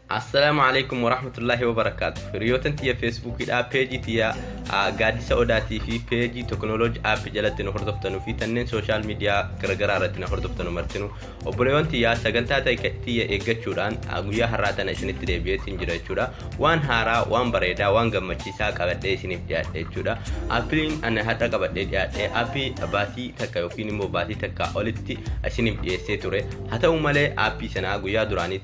السلام عليكم ورحمة الله وبركاته. ريوتن تيا فيسبوك دا بيجي تيا قاعد سعوداتي في بيجي تكنولوجي اب جلتنا هردفتنو في تنين سوشال ميديا غرغرارتنا هردفتنو مرتنو وبريون تيا سغنتا تيا ايغچودان اغويا هراتنا اسنت ديبيت انجرچودا وان هارا وان بريدا وان غمچيسا قبدي سنيف جاچودا ابلين ان هتا قبدي جاچي ابي باتي تكايو فينمو باتي تكا اولتي اسنيف يسيتوري هتا ومله ابي سنا غويا دوراني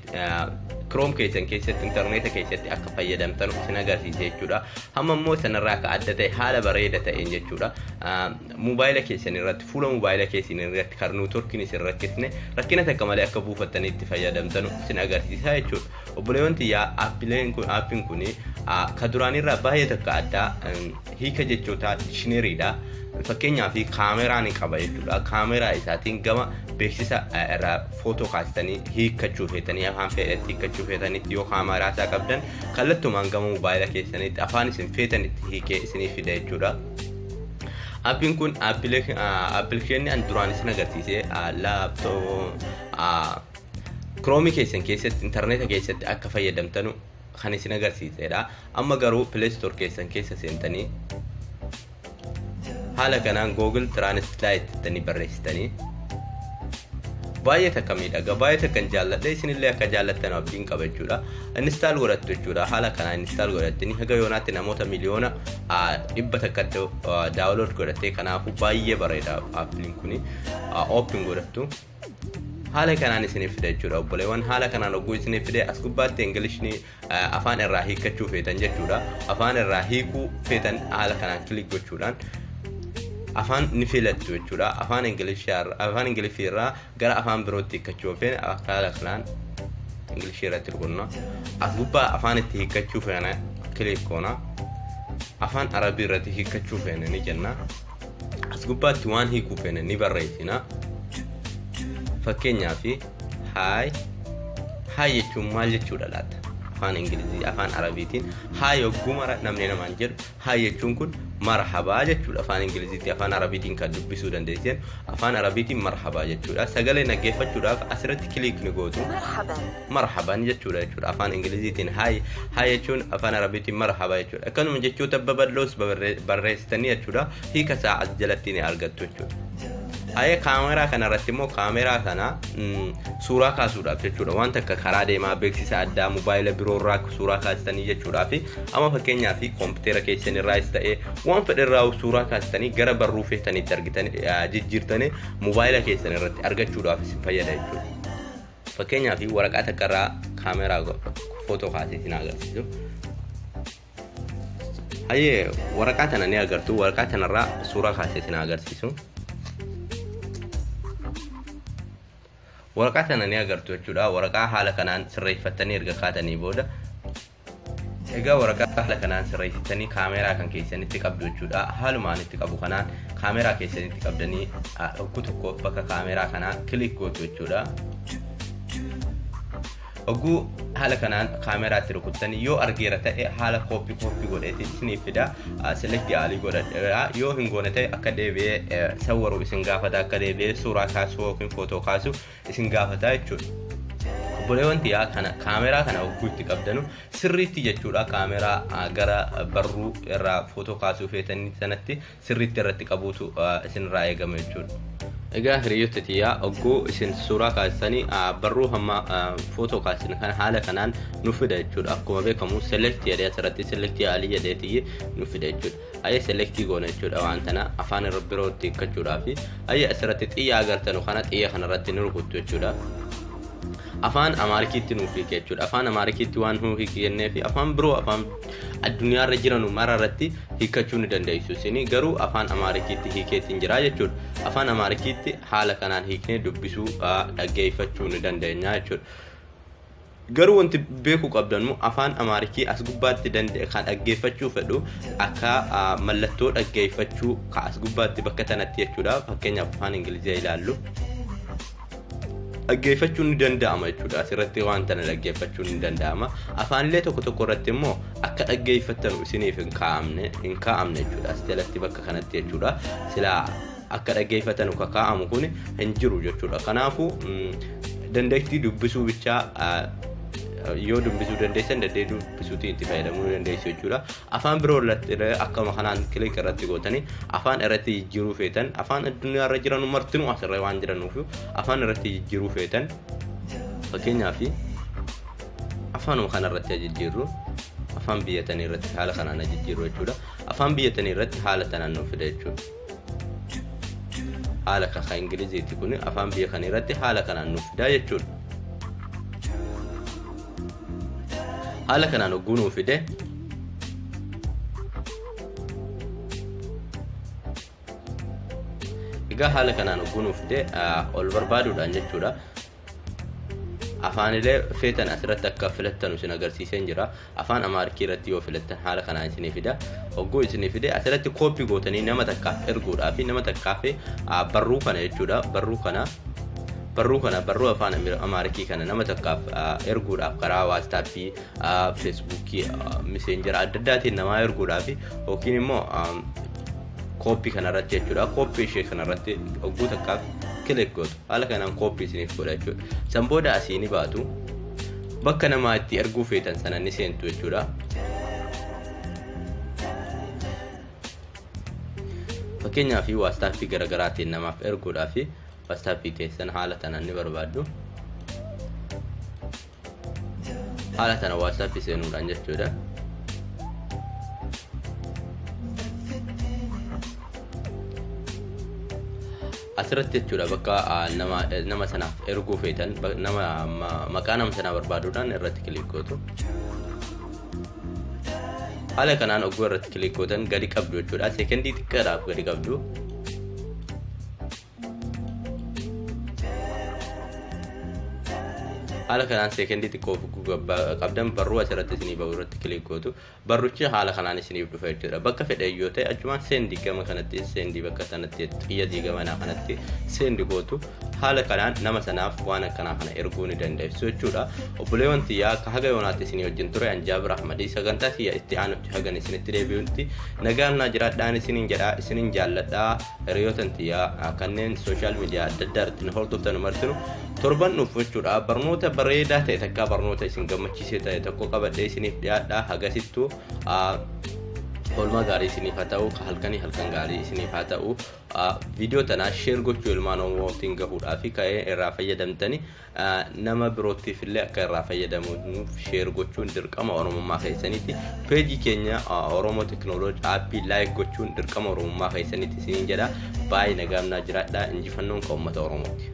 كروم كيسن كيست انترنت كيست akka fayyadamtan isin agarsiisa jechuudha hamma immoo sanarraa ka adda ta'e haala bareeda ta'een jechuudha mobaayila keessan irratti fuula mobaayila keessan irratti karnuu turkiin isin rakkisne rakkina takka malee akka buufattanitti fayyadamtan isin agarsiisa jechuudha obboleewwan tiyyaa appiin kun ka duraanirraa baay'ee takka adda hiika jechoota dictionary'dha fakkeenyaaf kaameraan qaba jechuudha kaameraa isaatiin gama beeksisa irraa footoo kaastanii hiikachuu feetanii afaan fedhatti hiikachuu feetanitti yoo kaameraa isaa qabdan kallattumaan gama mobaayila keessanitti afaan isin feetanitti hiikee isiniif fida jechuudha. Appiin kun appilikeeshinii an duraan isin agarsiise Chrome keessan keessatti internet keessatti akka fayyadamtanu kan isin agarsiisedha. Amma garuu Play Store keessan keessa seentanii haala kanaan Google Translate tani barreessitanii baay'ee takka miidhaga baay'ee takkan jaalladhe isinillee akka jaallattan abdiin qaba jechuudha. Install godhattu jechuudha. Haala kanaan install godhattanii haga yoonaatti namoota miliyoona 100 takka download godhattee kanaafuu baay'ee bareeda appiin kun open godhattu. Haala kanaan isiniif fida jechuudha obboleewwan haala kanaan oguu isiniif fide as gubbaatti Ingilishni afaan irraa hiikachuu feetan jechuudha. Afaan irraa hiikuu feetan haala kanaan kilik gochuudhaan afaan ni filattu jechuudha. Afaan Ingiliffiirraa gara afaan birootti hiikachuu feene haala kanaan Ingilishii irratti dhugunna as gubbaa afaan itti hiikachuu feene kilik goona. Afaan Arabii irratti hiikachuu feene ni jenna. As gubbaatti waan hiikuu feene ni barreessina. Fakkeenyaaf hi jechuun maal jechuudha laata? Afaan Ingilizii afaan Arabiitiin hi yoggumara namni namaan jedhu hi jechuun kun marhaba jechuudha. Afaan Ingiliziitti afaan Arabiitiin kan dubbisuu dandeessan afaan Arabiitiin marhaba jechuudha. Sagalee naggeeffachuudhaaf asirratti kilik ni gootu. Marhaban jechuudha. Afaan Ingiliziitiin hi jechuun afaan Arabiitiin marhaba jechuudha. Akkanuma jechoota babal'oos barreessitanii jechuudha. Hiika isaa as jalatti ni argattu jechuudha. Ayya kaameraa kana irratti immoo kaameraa kana suuraa kaasuudhaaf jechuudha. Waan takka karaa deemaa beeksisa addaa mobaayila biroo irraa suuraa kaastanii jechuudhaaf amma fakkeenyaaf kompiitera keessan irraas ta'ee waan fedherraa suuraa kaastanii gara barruu feetanitti argitanii jijjiirtanii mobaayila keessan irratti argachuudhaaf isin fayyada jechuudha. Fakkeenyaaf waraqaa takka irraa kaameraa footoo kaasee isin agarsiisu. Ayya waraqaa kana ni agartu. Waraqaa kanarraa suuraa kaasee isin agarsiisu. waraqaa kana ni agartu jechuudha. Waraqaa haala kanaan sirreeffatanii erga kaatanii booda egaa waraqaa haala kanaan sirreessitanii kaameraa kan keessanitti qabdu jechuudha. Haalumaan itti qabu kanaan kaameraa keessanitti qabdanii tokko bakka kaameraa kanaa kilik gootu jechuudha. Oguu haala kanaan kaameraatti rukuttanii yoo argeera ta'e haala koopii godheetti isiniif fida. Select yaalii godhadheera. Yoo hin goone ta'e akka deebi'ee sawwaru isin gaafata akka deebi'ee suuraa kaasuu yookiin footoo kaasuu isin gaafata jechuudha. Obboleewwan tiyyaa kana kaameraa kana oguu itti qabdanu sirriitti jechuudha. Kaameraa gara barruu irraa footoo kaasuu feetanii sanatti sirriitti irratti qabuutu isinirraa eegama jechuudha. Egaa hiriyoota tiyyaa oguu isin suuraa kaasanii barruu hamma footoo kaasan kan haala kanaan nu fida jechuudha. Akkuma beekamu select jedhee asirratti select yaalii jedheetii nu fida jechuudha. Ayya select goona jechuudha waan kana afaan birootti hiikkachuudhaaf ayya asirratti xiyya agartanu kana xiyya kanarratti ni rukuttu jechuudha. Afaan Amaarikiitti nuuf hiike jechuudha. Afaan Amaarikiitti waan nu hiikennee fi afaan biroo afaan addunyaa irra jiran mara irratti hiikachuu ni dandeessu. Isin garuu afaan Amaarikiitti hiikeetiin jira jechuudha. Afaan Amaarikiitti haala kanaan hiiknee dubbisuu dhaggeeffachuu ni dandeenya jechuudha. Garuu wanti beekuu qabdannu afaan Amaarikii as gubbaatti kan dhaggeeffachuu fedhu akka mallattoo dhaggeeffachuu ka as gubbaatti bakka tanatti jechuudha. Fakkeenyaaf afaan Ingilizii ilaallu dhaggeeffachuun ni danda'ama jechuudha. Asirratti waan tana dhaggeeffachuun ni danda'ama. Afaanillee tokko irratti immoo akka dhaggeeffattanu isiniif hin kaa'amne jechuudha. As jalatti bakka kanatti jechuudha. Silaa akka dhaggeeffatanu kaa'amu kun hin jiru jechuudha. Kanaafuu dandeettii dubbisuu bichaa yoo dubbisuu dandeessan daddee dubbisuutiin itti fayyadamuu dandeessu jechuudha. Afaan biroo irratti akkama kanaan kilik irratti gootanii afaan irratti jijjiiruu feetan afaan addunyaa irra jiran martinuu asirra waan jiranuuf afaan irratti jijjiiruu feetan fakkeenyaaf afaanuma kana irratti jijjiirru afaan biyyatanii irratti haala kanaan jijjiirru jechuudha. Afaan biyyatanii irratti haala tanaan nu fida jechuudha. Haala kan Ingiliziitti kun afaan biyya kana irratti haala kanaan nu fida jechuudha. Haala kanaan ogguu nu fide egaa haala kanaan ogguu nu fide ol barbaaduudhaan jechuudha. Afaan illee feetan asirratti akka filattan isin agarsiiseen jira. Afaan Amaarikii irratti yoo filattan haala kanaan isin fida. Ogguu isin fide asirratti koopii gootanii nama takkaaf erguudhaaf nama takkaaf barruu kana jechuudha. Barruu afaan Amaarikii kana nama takkaaf erguudhaaf karaa WhatsAppii, Facebookii, Messenger adda addaatiin namaa erguudhaaf yookiin immoo koopii kana irratti jechuudha. Koopii ishee kana irratti ogguu takkaaf kilik gootu haala kanaan koopii isiniif godha jechuudha. San booda asiin baatu bakka namaa itti erguu feetan sana ni seentu jechuudha. Fakkeenyaaf WhatsAppii garaagaraatiin namaaf erguudhaaf WhatsAppii teessan haala tanaan ni barbaaddu. Haala tana WhatsAppii seenuudhaan jechuudha. Asirratti jechuudha bakka nama sanaaf erguu feetan maqaa nama sanaa barbaaduudhaan irratti kilik gootu. Haala kanaan ogguu irratti kilik gootan gadi qabdu jechuudha. Sekondii xiqqaadhaaf gadi qabdu. haala kanaan seekendii xiqqoo qabdan barruu asirratti isinii bahu irratti kilik gootu barruchi haala kanaan isiniif dhufa jechuudha. Bakka fedhe yoo ta'e achumaan seendi gama kanatti seendi bakka sanatti xiyyatii gamanaa kanatti seendi gootu haala kanaan nama sanaaf waan akkanaa kana erguu ni dandeessu jechuudha. Obboleewwan tiyyaa akka haga yoonaatti isinii wajjin ture Jaabir Ahmadi sagantaa tiyya itti aanutti hagan isinitti deebi'utti nagaan naa jiraadhaan isiniin jedhaa isiniin jaalladhaa hiriyootan tiyyaa kanneen sooshaal miidiyaa adda addaa irratti hordoftan martinu torban dhufu jechuudha. Barnoota bareedaa ta'e takka barnoota isin gammachiisee ta'e tokko qabadhee isiniif dhiyaadhaa hagasittuu olma gaarii isiniif haa ta'u halkanii halkan gaarii isiniif haa ta'u viidiyoo tanaa sheer gochuu ilmaan oromootiin gahuudhaaf ka'ee irraa fayyadamtanii nama birootiif illee akka irraa fayyadamuuf sheer gochuun dirqama oromummaa keessaniiti. Peejii keenya Oromoo Teknooloojii aappii laayik gochuun dirqama oromummaa keessaniiti isiniin jedha. Baay'ee nagaan naa jiraadhaa. Injifannoon uummata Oromooti.